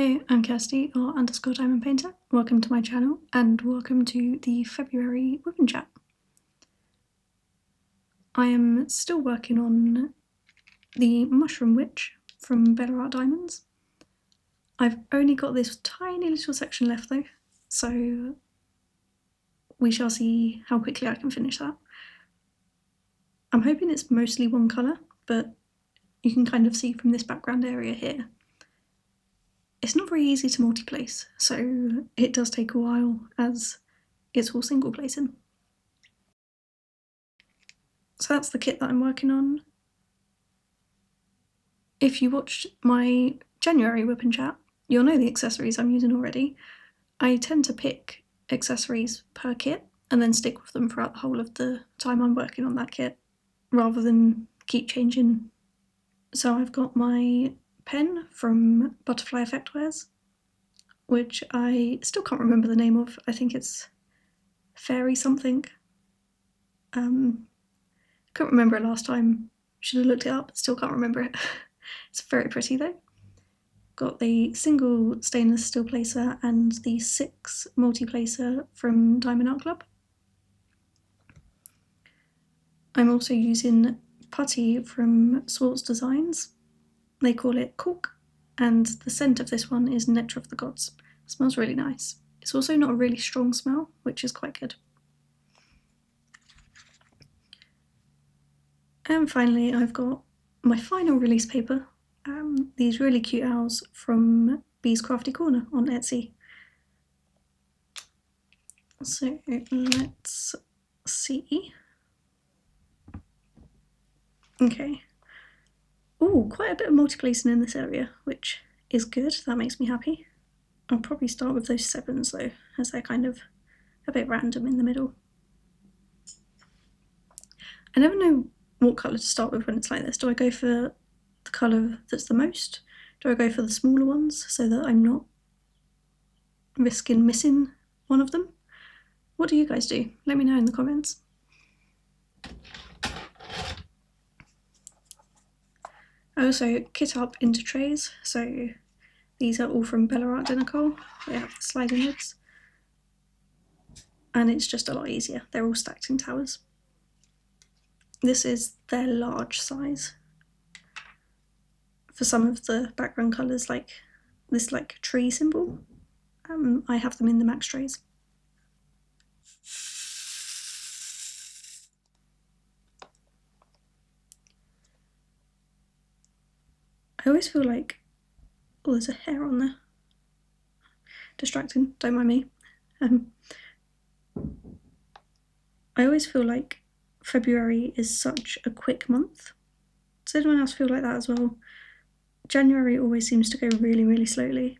Hi, I'm Kirsty, or _Diamond Painter. Welcome to my channel, and welcome to the February WIP Chat. I am still working on the Mushroom Witch from Better Art Diamonds. I've only got this tiny little section left though, so we shall see how quickly I can finish that. I'm hoping it's mostly one colour, but you can kind of see from this background area here. It's not very easy to multi-place, so it does take a while as it's all single placing. So that's the kit that I'm working on. If you watched my January WIP Chat, you'll know the accessories I'm using already. I tend to pick accessories per kit and then stick with them throughout the whole of the time I'm working on that kit, rather than keep changing. So I've got my pen from Butterfly Effect Wares, which I still can't remember the name of. I think it's Fairy something. Couldn't remember it last time. Should have looked it up, still can't remember it. It's very pretty though. Got the single stainless steel placer and the 6 multi-placer from Diamond Art Club. I'm also using putty from Swartz Designs. They call it Cork, and the scent of this one is Nectar of the Gods. It smells really nice. It's also not a really strong smell, which is quite good. And finally, I've got my final release paper, these really cute owls from Bee's Crafty Corner on Etsy. So let's see. Okay. Oh, quite a bit of multi-placing in this area, which is good. That makes me happy. I'll probably start with those 7s though, as they're kind of a bit random in the middle. I never know what colour to start with when it's like this. Do I go for the colour that's the most? Do I go for the smaller ones so that I'm not risking missing one of them? What do you guys do? Let me know in the comments. I also kit up into trays, so these are all from Bella Art Nicole. They have the sliding lids, and it's just a lot easier. They're all stacked in towers. This is their large size. For some of the background colours, like this tree symbol, I have them in the max trays. I always feel like, oh, there's a hair on there. Distracting, don't mind me. I always feel like February is such a quick month. Does anyone else feel like that as well? January always seems to go really, really slowly,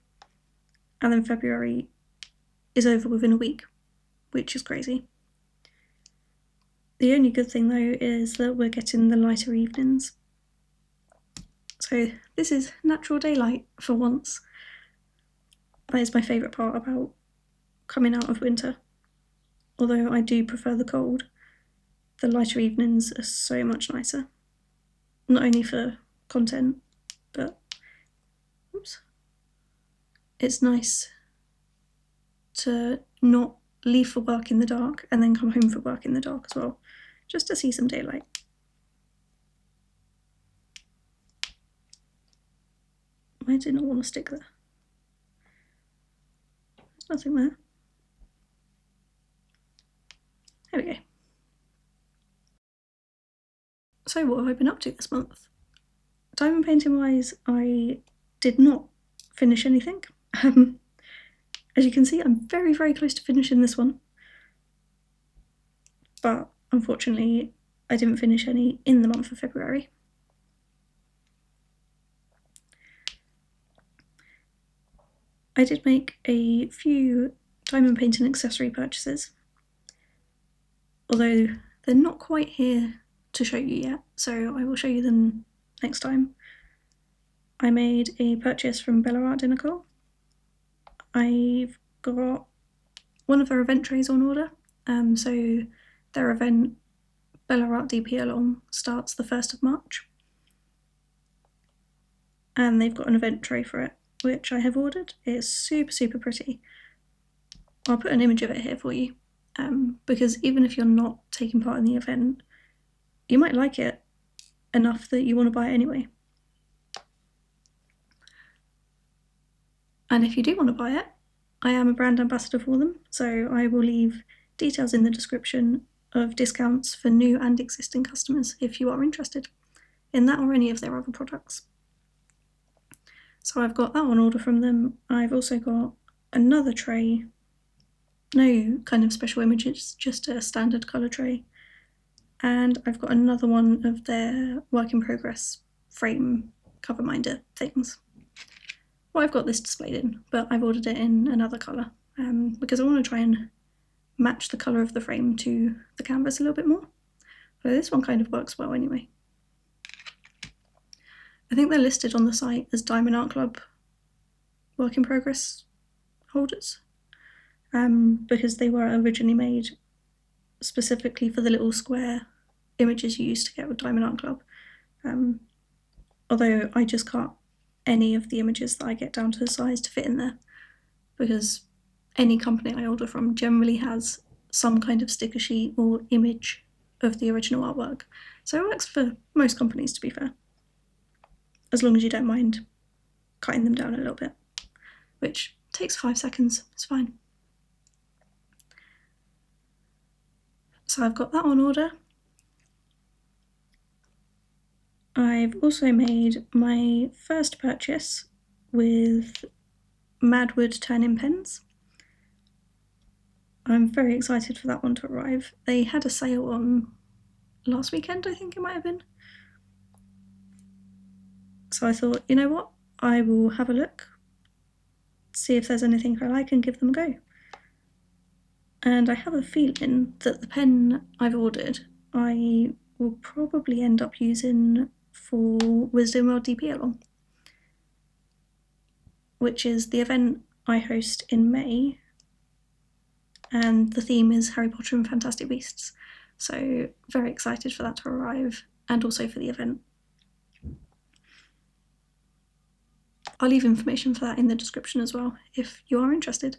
and then February is over within a week, which is crazy. The only good thing though is that we're getting the lighter evenings. So this is natural daylight for once. That is my favourite part about coming out of winter. Although I do prefer the cold, the lighter evenings are so much nicer. Not only for content, but it's nice to not leave for work in the dark and then come home for work in the dark as well, just to see some daylight. Why did not want to stick there? There's nothing there. There we go. So what have I been up to this month? Diamond painting wise, I did not finish anything. As you can see, I'm very, very close to finishing this one. But unfortunately, I didn't finish any in the month of February. I did make a few diamond painting accessory purchases, although they're not quite here to show you yet, so I will show you them next time. I made a purchase from Bella Art Nicole. I've got one of their event trays on order, so their event Bella Art DP Along starts the 1st of March, and they've got an event tray for it. which I have ordered. It's super, super pretty. I'll put an image of it here for you, because even if you're not taking part in the event, you might like it enough that you want to buy it anyway. And if you do want to buy it, I am a brand ambassador for them, so I will leave details in the description of discounts for new and existing customers if you are interested in that or any of their other products. So I've got that on order from them. I've also got another tray, no kind of special images, just a standard colour tray. And I've got another one of their work in progress frame cover minder things. Well, I've got this displayed in, but I've ordered it in another colour because I want to try and match the colour of the frame to the canvas a little bit more. So this one kind of works well anyway. I think they're listed on the site as Diamond Art Club work in progress holders because they were originally made specifically for the little square images you used to get with Diamond Art Club. Although I just cut any of the images that I get down to the size to fit in there, because any company I order from generally has some kind of sticker sheet or image of the original artwork. So it works for most companies, to be fair, as long as you don't mind cutting them down a little bit, which takes 5 seconds, it's fine. So I've got that on order. I've also made my first purchase with Madwood turn-in pens. I'm very excited for that one to arrive. They had a sale on last weekend, I think it might have been. So I thought, you know what, I will have a look, see if there's anything I like and give them a go. And I have a feeling that the pen I've ordered I will probably end up using for Wisdom World DP Along, which is the event I host in May, and the theme is Harry Potter and Fantastic Beasts. So very excited for that to arrive, and also for the event. I'll leave information for that in the description as well if you are interested.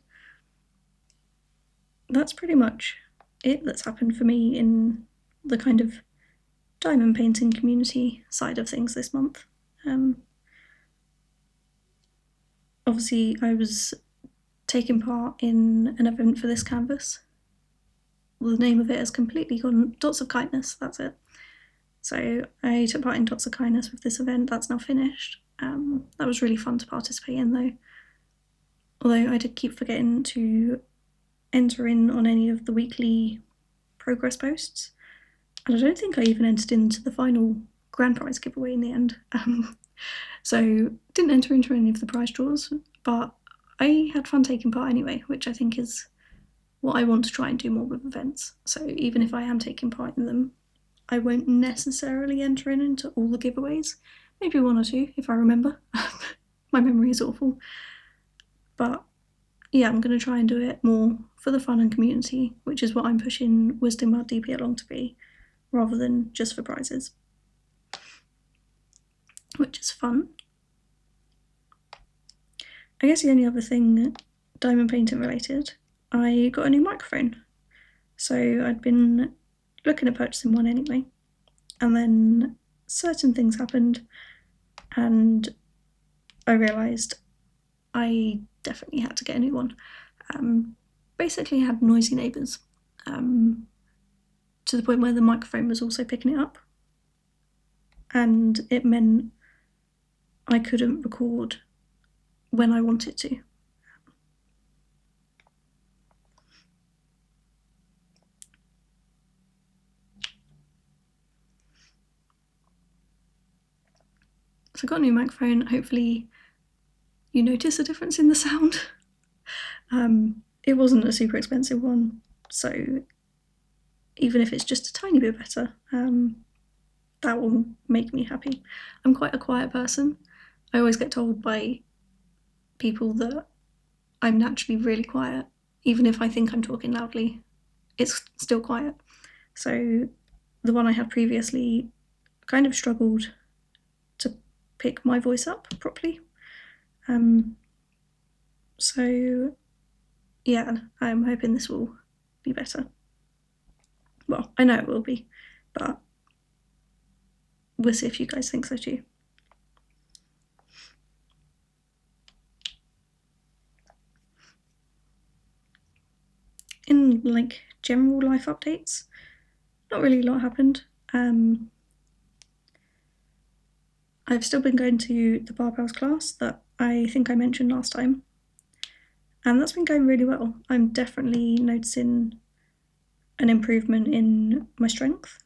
That's pretty much it that's happened for me in the kind of diamond painting community side of things this month. Obviously I was taking part in an event for this canvas. Well, the name of it has completely gone, Dots of Kindness, that's it. So I took part in Dots of Kindness with this event. That's now finished. That was really fun to participate in though, although I did keep forgetting to enter in on any of the weekly progress posts, and I don't think I even entered into the final grand prize giveaway in the end. So didn't enter into any of the prize draws, but I had fun taking part anyway, which I think is what I want to try and do more with events. So even if I am taking part in them, I won't necessarily enter in into all the giveaways, maybe 1 or 2 if I remember. My memory is awful. But yeah, I'm going to try and do it more for the fun and community, which is what I'm pushing Wisdom World DP Along to be, rather than just for prizes, which is fun. I guess the only other thing diamond painting related, I got a new microphone. So I'd been looking at purchasing one anyway, and then certain things happened and I realised I definitely had to get a new one. Basically I had noisy neighbours, to the point where the microphone was also picking it up, and it meant I couldn't record when I wanted to. So I got a new microphone. Hopefully you notice a difference in the sound. It wasn't a super expensive one, so even if it's just a tiny bit better, that will make me happy. I'm quite a quiet person. I always get told by people that I'm naturally really quiet. Even if I think I'm talking loudly, it's still quiet. So the one I had previously kind of struggled to pick my voice up properly. So yeah, I'm hoping this will be better. Well, I know it will be, but we'll see if you guys think so too. In like general life updates, not really a lot happened. I've still been going to the barbells class that I think I mentioned last time, and that's been going really well. I'm definitely noticing an improvement in my strength,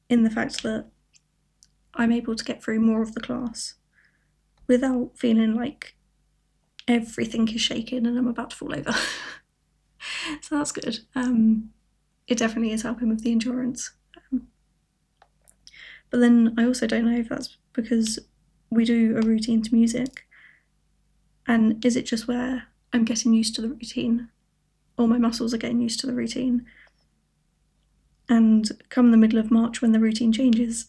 in the fact that I'm able to get through more of the class without feeling like everything is shaking and I'm about to fall over. So that's good. It definitely is helping with the endurance. But then I also don't know if that's because we do a routine to music, and is it just where I'm getting used to the routine, or my muscles are getting used to the routine, and come the middle of March when the routine changes,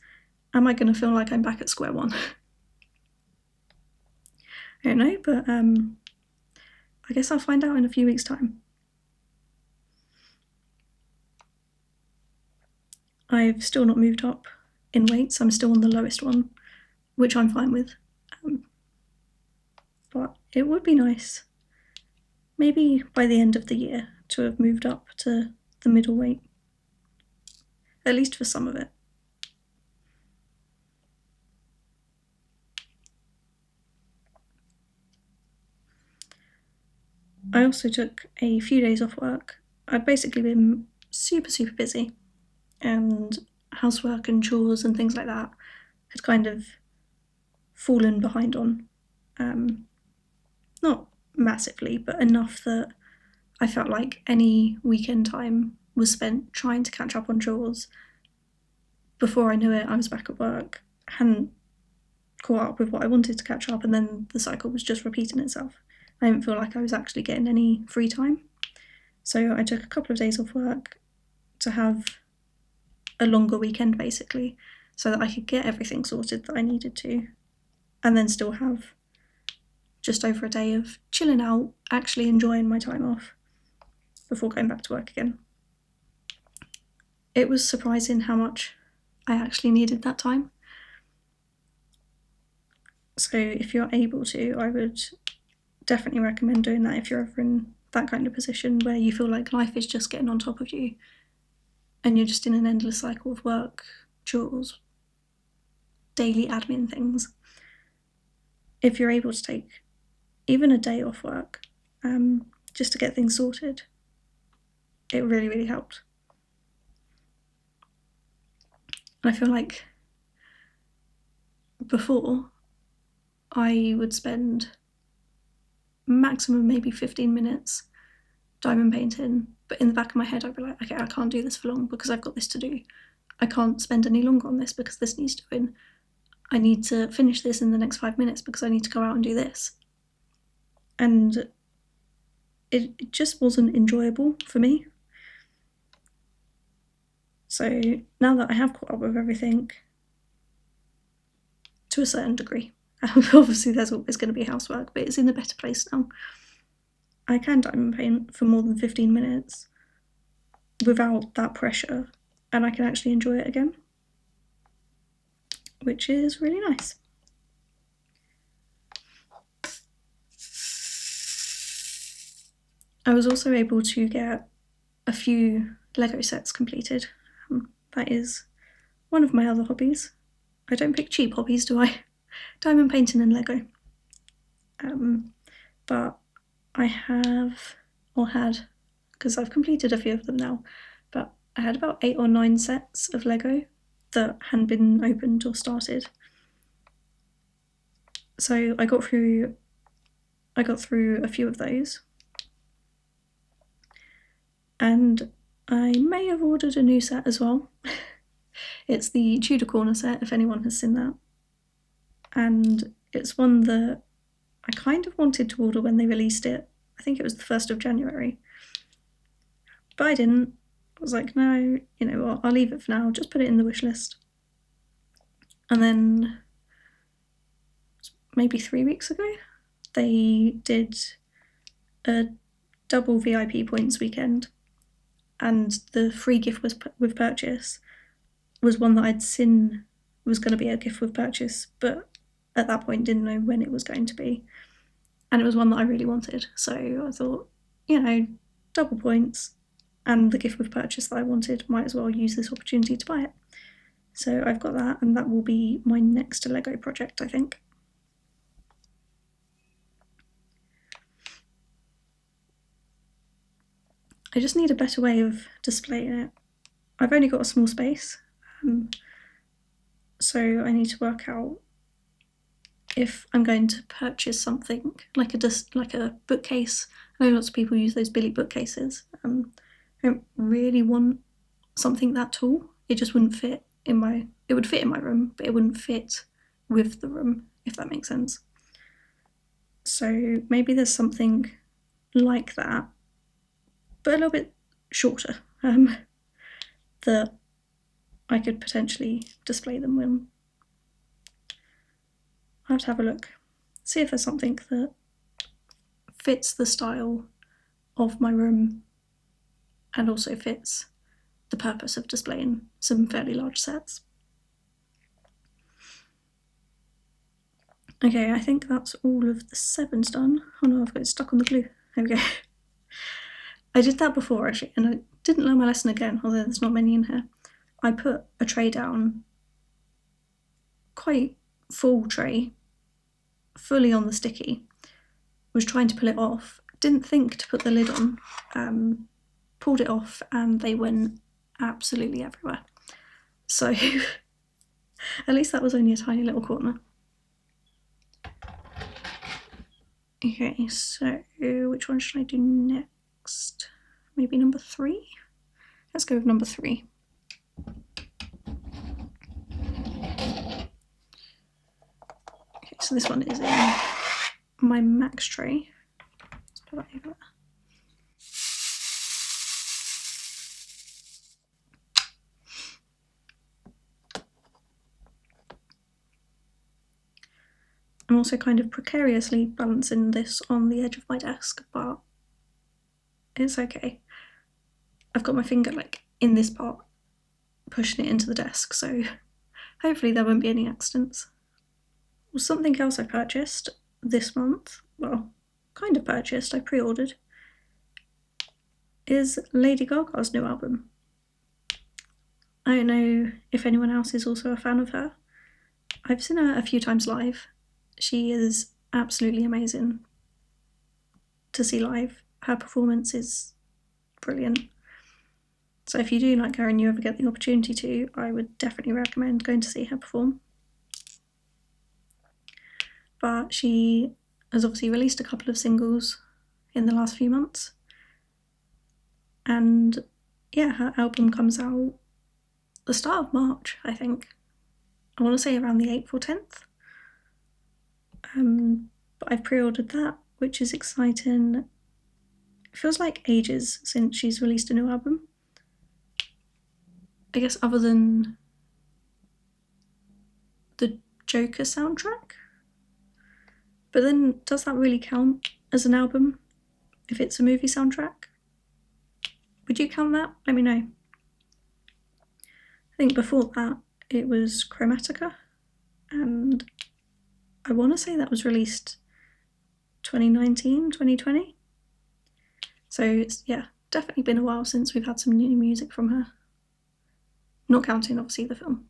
am I going to feel like I'm back at square one? I don't know, but I guess I'll find out in a few weeks' time. I've still not moved up in weights. I'm still on the lowest one, which I'm fine with. But it would be nice, maybe by the end of the year, to have moved up to the middle weight, at least for some of it. I also took a few days off work. I'd basically been super busy, and housework and chores and things like that had kind of fallen behind on. Not massively, but enough that I felt like any weekend time was spent trying to catch up on chores. Before I knew it, I was back at work, hadn't caught up with what I wanted to catch up, and then the cycle was just repeating itself. I didn't feel like I was actually getting any free time. So I took a couple of days off work to have a longer weekend, basically, so that I could get everything sorted that I needed to, and then still have just over a day of chilling out, actually enjoying my time off before going back to work again. It was surprising how much I actually needed that time. So if you're able to, I would definitely recommend doing that if you're ever in that kind of position where you feel like life is just getting on top of you and you're just in an endless cycle of work, chores, daily admin things. If you're able to take even a day off work, just to get things sorted, it really helped. And I feel like before I would spend maximum maybe 15 minutes diamond painting, but in the back of my head I'd be like, okay, I can't do this for long because I've got this to do. I can't spend any longer on this because this needs doing. I need to finish this in the next 5 minutes because I need to go out and do this. And it just wasn't enjoyable for me. So now that I have caught up with everything, to a certain degree, obviously there's always going to be housework, but it's in a better place now. I can diamond paint for more than 15 minutes without that pressure, and I can actually enjoy it again, which is really nice. I was also able to get a few Lego sets completed. That is one of my other hobbies. I don't pick cheap hobbies, do I? Diamond painting and Lego. But I have, or had, because I've completed a few of them now, but I had about 8 or 9 sets of Lego that hadn't been opened or started. So I got through a few of those. And I may have ordered a new set as well. It's the Tudor Corner set, if anyone has seen that. And it's one that I kind of wanted to order when they released it. I think it was the 1st of January. But I didn't. I was like, no, you know what, I'll leave it for now, just put it in the wish list. And then maybe 3 weeks ago, they did a double VIP points weekend, and the free gift with purchase was one that I'd seen was going to be a gift with purchase, but at that point didn't know when it was going to be. And it was one that I really wanted. So I thought, double points and the gift with purchase that I wanted, might as well use this opportunity to buy it. So I've got that, and that will be my next Lego project, I think. I just need a better way of displaying it. I've only got a small space, so I need to work out if I'm going to purchase something like a bookcase. I know lots of people use those Billy bookcases. I don't really want something that tall. It just wouldn't fit in my. It would fit in my room, but it wouldn't fit with the room, if that makes sense. So maybe there's something like that, but a little bit shorter, that I could potentially display them in. I'll have to have a look, see if there's something that fits the style of my room and also fits the purpose of displaying some fairly large sets. Okay, I think that's all of the 7s done. Oh no, I've got it stuck on the glue. There we go. I did that before actually, and I didn't learn my lesson again, although there's not many in here. I put a tray down, quite full tray, fully on the sticky, was trying to pull it off, didn't think to put the lid on, pulled it off, and they went absolutely everywhere. So at least that was only a tiny little corner. Okay, so which one should I do next? Maybe number 3? Let's go with number 3. Okay, so this one is in my max tray. Let's put that over there. I'm also kind of precariously balancing this on the edge of my desk, but it's okay. I've got my finger like in this part, pushing it into the desk, so hopefully there won't be any accidents. Well, something else I purchased this month, well, kind of purchased, I pre-ordered, is Lady Gaga's new album. I don't know if anyone else is also a fan of her. I've seen her a few times live. She is absolutely amazing to see live. Her performance is brilliant. So if you do like her and you ever get the opportunity to, I would definitely recommend going to see her perform. But she has obviously released a couple of singles in the last few months. And yeah, her album comes out the start of March, I think. I want to say around the 8th or 10th. But I've pre-ordered that, which is exciting. It feels like ages since she's released a new album. I guess other than the Joker soundtrack. But then, does that really count as an album if it's a movie soundtrack? Would you count that? Let me know. I think before that it was Chromatica, and I want to say that was released 2019, 2020. So it's, yeah, definitely been a while since we've had some new music from her. Not counting, obviously, the film.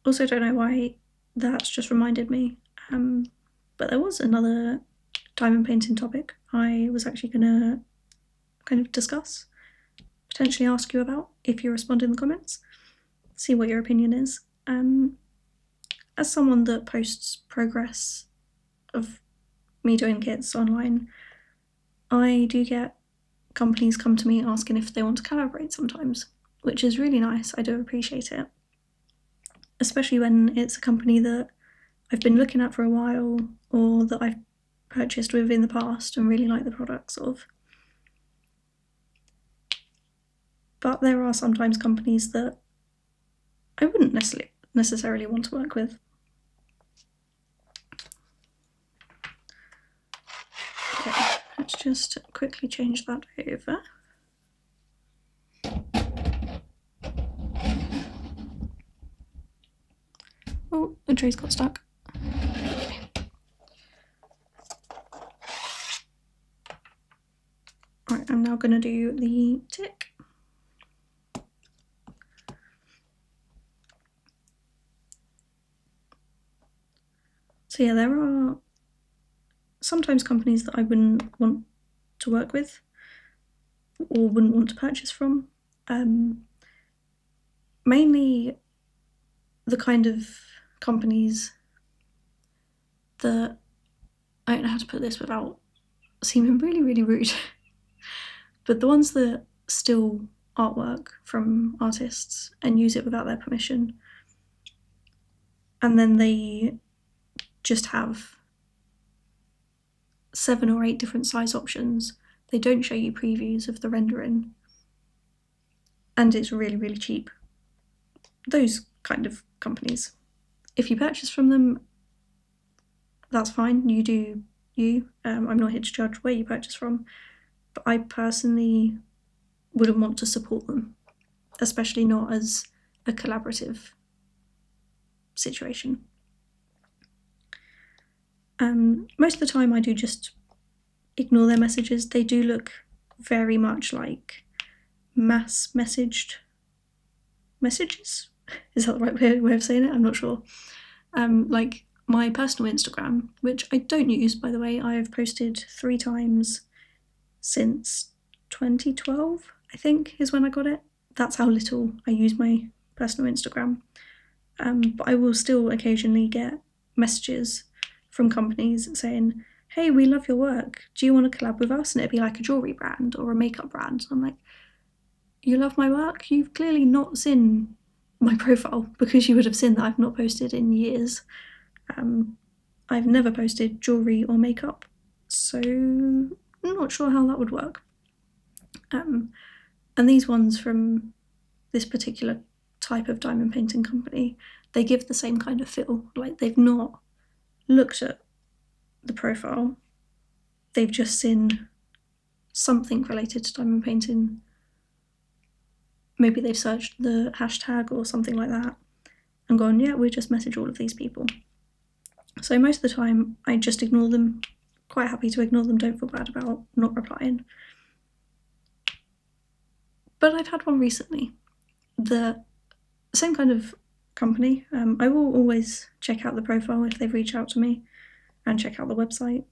Also, don't know why that's just reminded me, but there was another diamond painting topic I was actually going to kind of discuss, potentially ask you about if you respond in the comments, see what your opinion is. As someone that posts progress of me doing kits online, I do get companies come to me asking if they want to collaborate sometimes, which is really nice. I do appreciate it, especially when it's a company that I've been looking at for a while or that I've purchased with in the past and really like the products of. But there are sometimes companies that I wouldn't necessarily want to work with. Okay, let's just quickly change that over. Oh, the trays got stuck. Right, I'm now going to do the tick. So yeah, there are sometimes companies that I wouldn't want to work with or wouldn't want to purchase from. Mainly the kind of companies that, I don't know how to put this without seeming really, really rude, but the ones that steal artwork from artists and use it without their permission, and then they just have 7 or 8 different size options. They don't show you previews of the rendering, and it's really, really cheap. Those kind of companies. If you purchase from them, that's fine, you do you. I'm not here to judge where you purchase from, but I personally wouldn't want to support them, especially not as a collaborative situation. Most of the time I do just ignore their messages. They do look very much like mass messaged messages. Is that the right way of saying it? I'm not sure. Like my personal Instagram, which I don't use, by the way. I have posted 3 times since 2012, I think, is when I got it. That's how little I use my personal Instagram. But I will still occasionally get messages from companies saying, hey, we love your work, do you want to collab with us? And it'd be like a jewellery brand or a makeup brand. I'm like, you love my work? You've clearly not seen my profile, because you would have seen that I've not posted in years. I've never posted jewellery or makeup, so I'm not sure how that would work. And these ones from this particular type of diamond painting company, they give the same kind of feel. Like, they've not looked at the profile, they've just seen something related to diamond painting. Maybe they've searched the hashtag or something like that and gone, yeah, we'll just message all of these people. So most of the time I just ignore them. Quite happy to ignore them, don't feel bad about not replying. But I've had one recently, the same kind of company. I will always check out the profile if they've reached out to me, and check out the website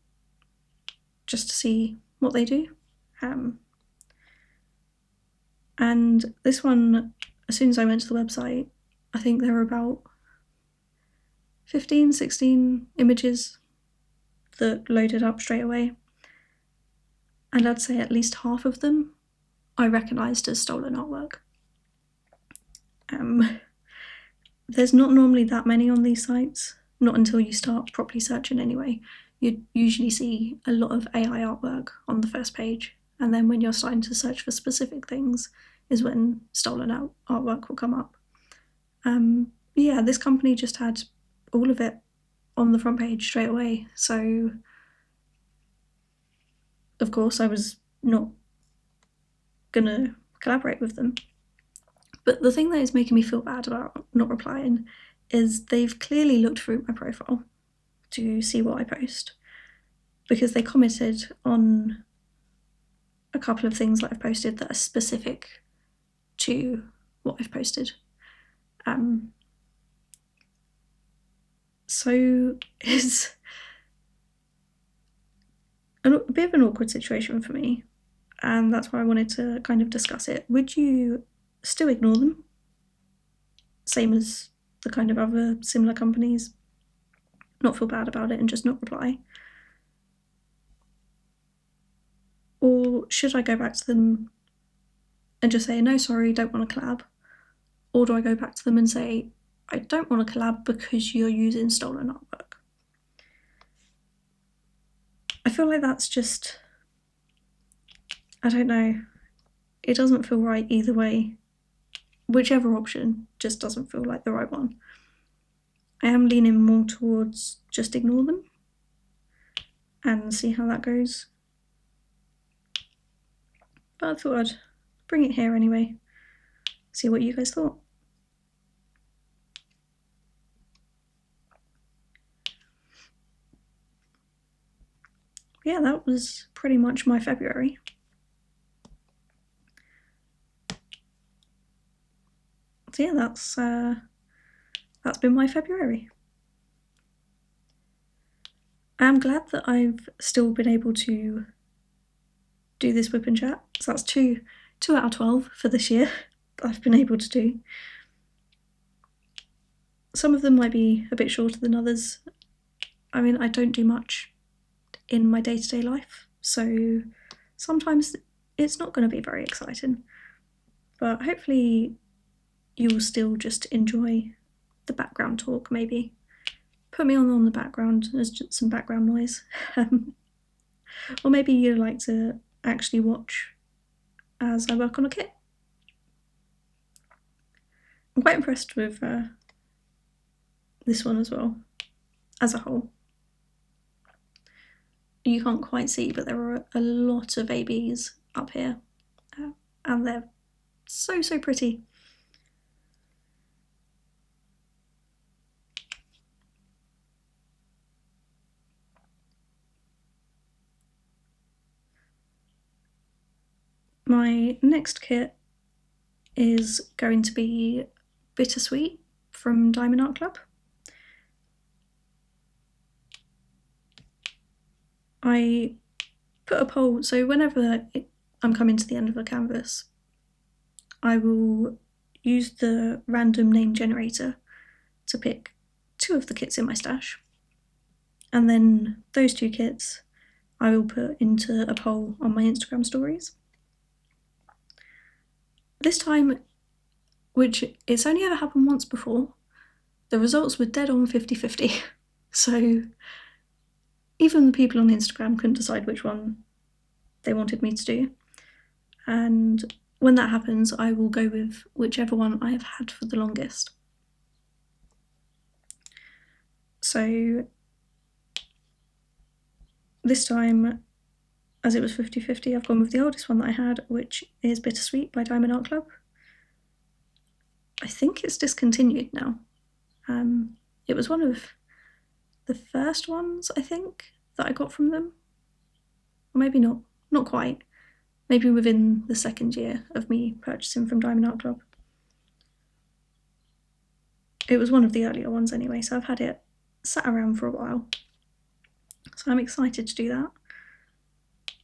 just to see what they do. And this one, as soon as I went to the website, I think there were about 15, 16 images that loaded up straight away. And I'd say at least half of them I recognised as stolen artwork. There's not normally that many on these sites, not until you start properly searching anyway. You'd usually see a lot of AI artwork on the first page, and then when you're starting to search for specific things is when stolen artwork will come up. Yeah, this company just had all of it on the front page straight away, so of course I was not gonna collaborate with them. But the thing that is making me feel bad about not replying is they've clearly looked through my profile to see what I post, because they commented on a couple of things that I've posted that are specific to what I've posted. So it's a bit of an awkward situation for me, and that's why I wanted to kind of discuss it. Would you still ignore them, same as the kind of other similar companies, not feel bad about it and just not reply? Or should I go back to them and just say, no, sorry, don't want to collab? Or do I go back to them and say, I don't want to collab because you're using stolen artwork? I feel like that's just, I don't know, it doesn't feel right either way. Whichever option just doesn't feel like the right one. I am leaning more towards just ignore them and see how that goes. But I thought I'd bring it here anyway, see what you guys thought. Yeah, that was pretty much my February. So yeah, that's been my February. I'm glad that I've still been able to do this WIP Chat. So that's 2 out of 12 for this year that I've been able to do. Some of them might be a bit shorter than others. I mean, I don't do much in my day-to-day life, so sometimes it's not going to be very exciting. But hopefully you'll still just enjoy the background talk, maybe. Put me on the background as just some background noise. Or maybe you'd like to actually watch as I work on a kit. I'm quite impressed with this one as well, as a whole. You can't quite see, but there are a lot of ABs up here, and they're so pretty. My next kit is going to be Bittersweet from Diamond Art Club. I put a poll, so whenever I'm coming to the end of a canvas, I will use the random name generator to pick 2 of the kits in my stash, and then those 2 kits I will put into a poll on my Instagram stories. This time, which it's only ever happened once before, the results were dead on 50-50. So even the people on Instagram couldn't decide which one they wanted me to do. And when that happens, I will go with whichever one I have had for the longest. So this time, as it was 50-50, I've gone with the oldest one that I had, which is Bittersweet by Diamond Art Club. I think it's discontinued now. It was one of the first ones, I think, that I got from them. Or maybe not quite. Maybe within the second year of me purchasing from Diamond Art Club. It was one of the earlier ones anyway, so I've had it sat around for a while. So I'm excited to do that.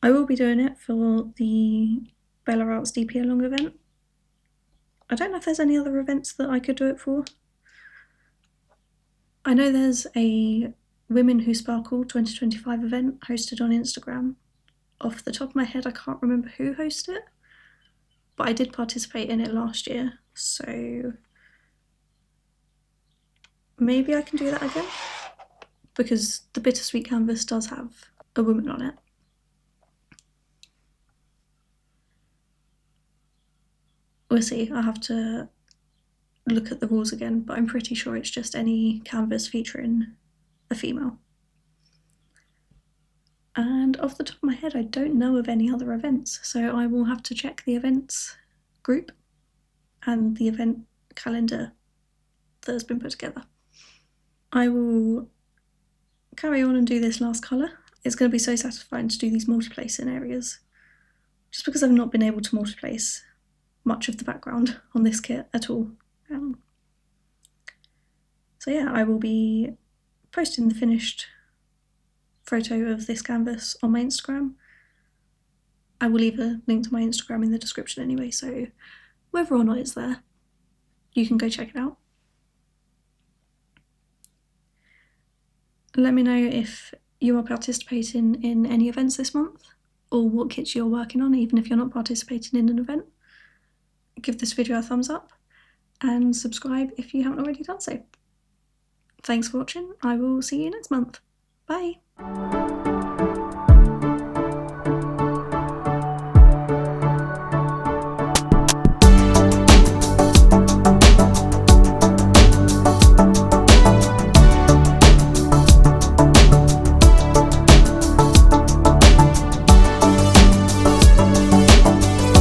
I will be doing it for the Bella Arts DP Along event. I don't know if there's any other events that I could do it for. I know there's a Women Who Sparkle 2025 event hosted on Instagram. Off the top of my head, I can't remember who hosted it, but I did participate in it last year, so maybe I can do that again, because the Bittersweet canvas does have a woman on it. We'll see, I'll have to look at the rules again, but I'm pretty sure it's just any canvas featuring a female. And off the top of my head, I don't know of any other events, so I will have to check the events group and the event calendar that has been put together. I will carry on and do this last colour. It's going to be so satisfying to do these multiplacing areas, just because I've not been able to multiplace much of the background on this kit at all. So yeah, I will be posting the finished photo of this canvas on my Instagram. I will leave a link to my Instagram in the description anyway, so whether or not it's there, you can go check it out. Let me know if you are participating in any events this month, or what kits you're working on, even if you're not participating in an event. Give this video a thumbs up, and subscribe if you haven't already done so. Thanks for watching, I will see you next month. Bye!